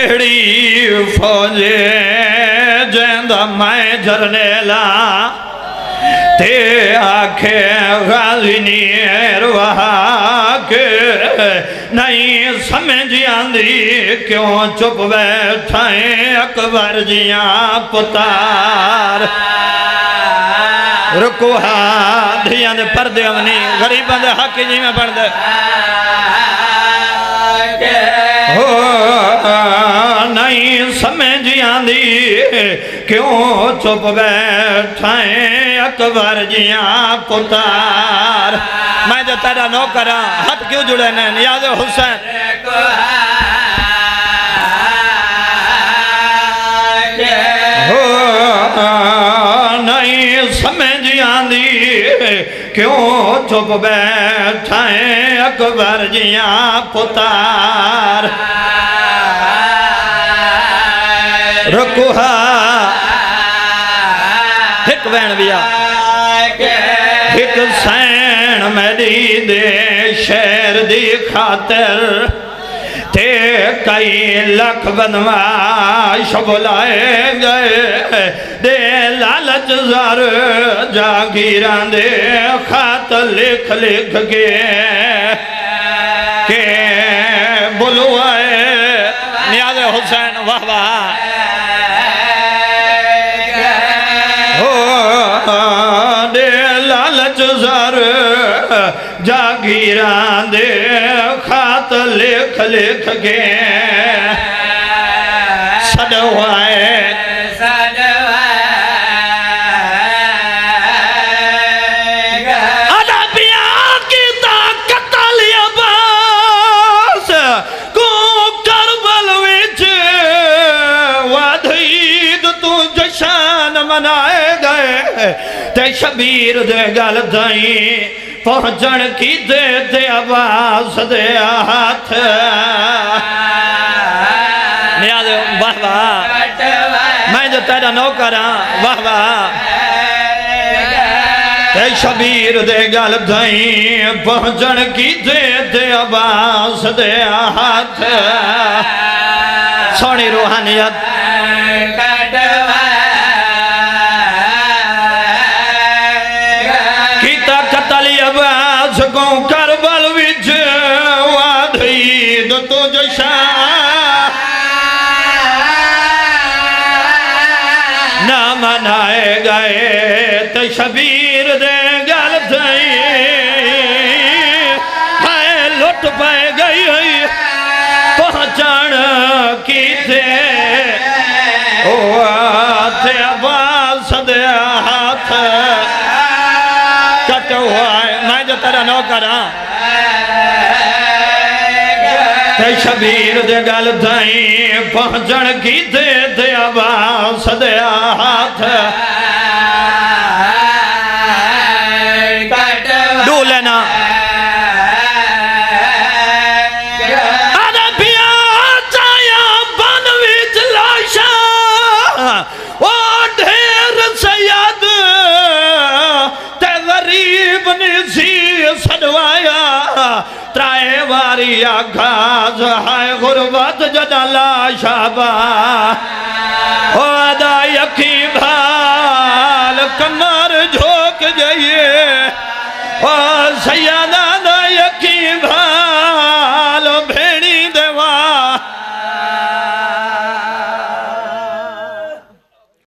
केड़ी फौजे जेंदा मैं जरनेला ते आखे गाजी नीर वहा के नहीं समझ आंदी क्यों चुप बैठाए अकबर जिया पुतार रुकुहा धियां दे पर्दे अवनी गरीबां दे हक जी में पढ़दे हो नहीं समझ आंदी क्यों चुप बैठाए अकबर जिया पुतार मैं जो तेरा नौकर हाथ क्यों जुड़े ने नियाज़ हुसैन हो नहीं समझ आंदी क्यों चुप बैठाए अकबर जिया पुतार रुकुहा हिक वैन बिया हिक सैन मेरी दे शहर दी खातर ते कई लख बदमाश बुलाए गए दे लालच ज़र जागीरां दे खात लिख लिख के बुलवाए नियाज़ हुसैन वाह वाह हो दे लालच ज़र जागीरां दे खात लिख लिख के सदवाए मनाए गए ते शबीर दे गल ताई पहुंचण की दे आवाज दे हाथ नियाज़ वाह वाह मैं जो तेरा नौकर वाह वाह ते शबीर दे गल ताई पहुंचण की दे आवाज दे हाथ सोनी रूहानियत करबल विच वाधई तो जशा ना मनाए गए तो शबीर दे गल थई है लुट पाए गई पहुंचण की थे ओ थे आवाज दे हाथ कट हुआ मैं जो तेरा नौकर शबीर दे गल ताई पहुंचण की दे आवाज दे हाथ डू लेना बन विच लाशा ओ ढेर सैयद ते गरीब ने सी सदवाया त्राए वारी आघाज है गुरबत जदला शाबा ओ अदा यखी भाल कमर झोंक जाइए ओ सैयदा